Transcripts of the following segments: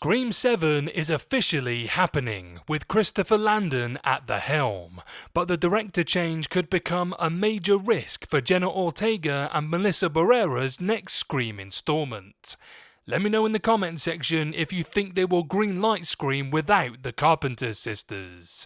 Scream 7 is officially happening, with Christopher Landon at the helm, but the director change could become a major risk for Jenna Ortega and Melissa Barrera's next Scream installment. Let me know in the comment section if you think they will greenlight Scream without the Carpenter sisters.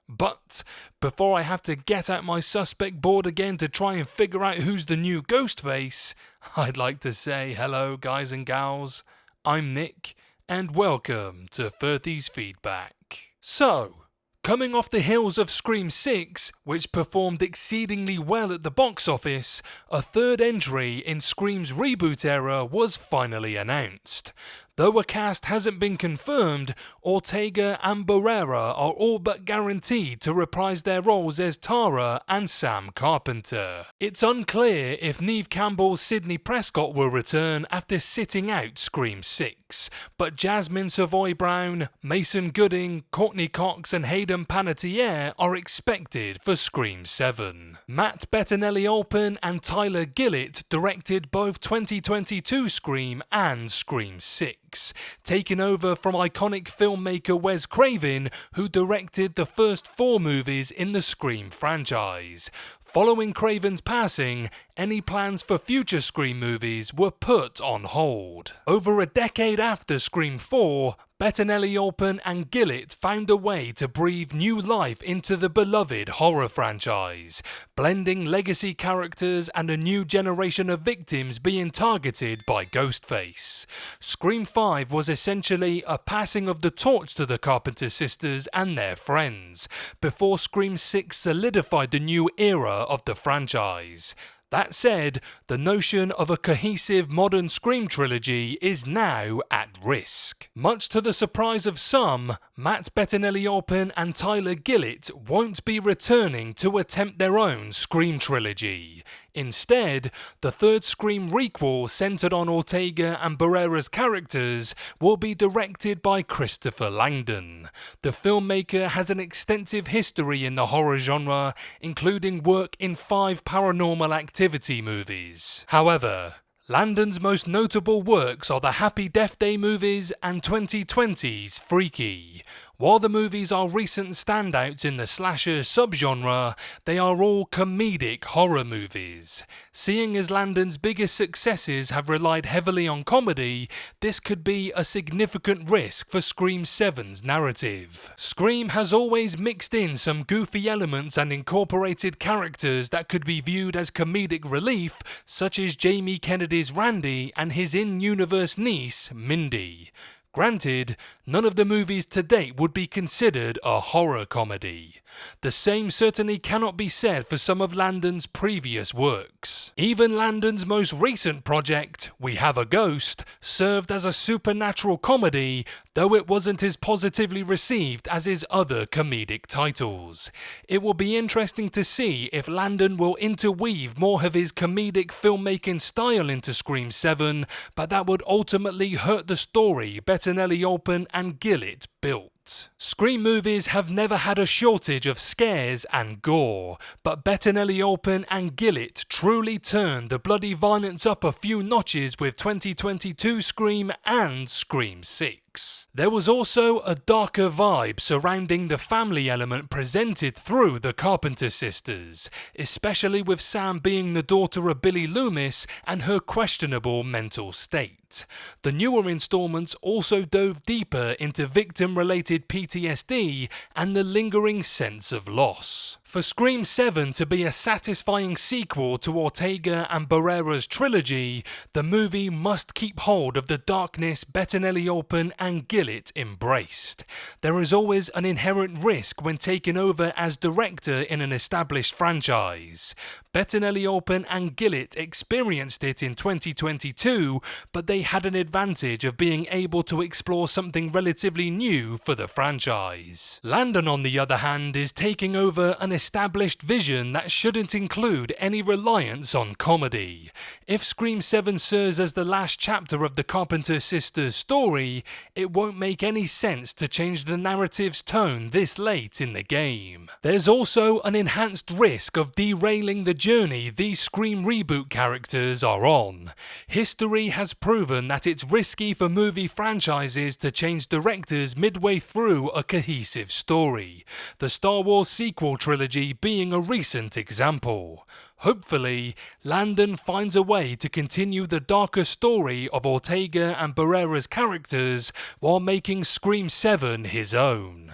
But before I have to get out my suspect board again to try and figure out who's the new Ghostface, I'd like to say hello guys and gals, I'm Nick, and welcome to 30's Feedback. So, coming off the heels of Scream 6, which performed exceedingly well at the box office, a third entry in Scream's reboot era was finally announced. Though a cast hasn't been confirmed, Ortega and Barrera are all but guaranteed to reprise their roles as Tara and Sam Carpenter. It's unclear if Neve Campbell's Sidney Prescott will return after sitting out Scream 6, but Jasmine Savoy Brown, Mason Gooding, Courtney Cox and Hayden Panettiere are expected for Scream 7. Matt Bettinelli-Olpin and Tyler Gillett directed both 2022 Scream and Scream 6, taking over from iconic filmmaker Wes Craven, who directed the first 4 movies in the Scream franchise. Following Craven's passing, any plans for future Scream movies were put on hold. Over a decade after Scream 4, Bettinelli-Olpin and Gillett found a way to breathe new life into the beloved horror franchise, blending legacy characters and a new generation of victims being targeted by Ghostface. Scream 5 was essentially a passing of the torch to the Carpenter sisters and their friends, before Scream 6 solidified the new era of the franchise. That said, the notion of a cohesive modern Scream trilogy is now at risk. Much to the surprise of some, Matt Bettinelli-Olpin and Tyler Gillett won't be returning to attempt their own Scream trilogy. Instead, the third Scream requel centered on Ortega and Barrera's characters will be directed by Christopher Landon. The filmmaker has an extensive history in the horror genre, including work in 5 Paranormal Activity movies. However, Landon's most notable works are the Happy Death Day movies and 2020's Freaky. While the movies are recent standouts in the slasher subgenre, they are all comedic horror movies. Seeing as Landon's biggest successes have relied heavily on comedy, this could be a significant risk for Scream 7's narrative. Scream has always mixed in some goofy elements and incorporated characters that could be viewed as comedic relief, such as Jamie Kennedy's Randy and his in-universe niece, Mindy. Granted, none of the movies to date would be considered a horror comedy. The same certainly cannot be said for some of Landon's previous works. Even Landon's most recent project, We Have a Ghost, served as a supernatural comedy, though it wasn't as positively received as his other comedic titles. It will be interesting to see if Landon will interweave more of his comedic filmmaking style into Scream 7, but that would ultimately hurt the story Bettinelli-Olpin and Gillett built. Scream movies have never had a shortage of scares and gore, but Bettinelli-Olpin and Gillett truly turned the bloody violence up a few notches with 2022 Scream and Scream 6. There was also a darker vibe surrounding the family element presented through the Carpenter sisters, especially with Sam being the daughter of Billy Loomis and her questionable mental state. The newer installments also dove deeper into victim-related PTSD and the lingering sense of loss. For Scream 7 to be a satisfying sequel to Ortega and Barrera's trilogy, the movie must keep hold of the darkness Bettinelli-Olpin and Gillett embraced. There is always an inherent risk when taking over as director in an established franchise. Bettinelli-Olpin and Gillett experienced it in 2022, but they had an advantage of being able to explore something relatively new for the franchise. Landon, on the other hand, is taking over an established vision that shouldn't include any reliance on comedy. If Scream 7 serves as the last chapter of the Carpenter sisters' story, it won't make any sense to change the narrative's tone this late in the game. There's also an enhanced risk of derailing the journey these Scream reboot characters are on. History has proven that it's risky for movie franchises to change directors midway through a cohesive story, the Star Wars sequel trilogy being a recent example. Hopefully, Landon finds a way to continue the darker story of Ortega and Barrera's characters while making Scream 7 his own.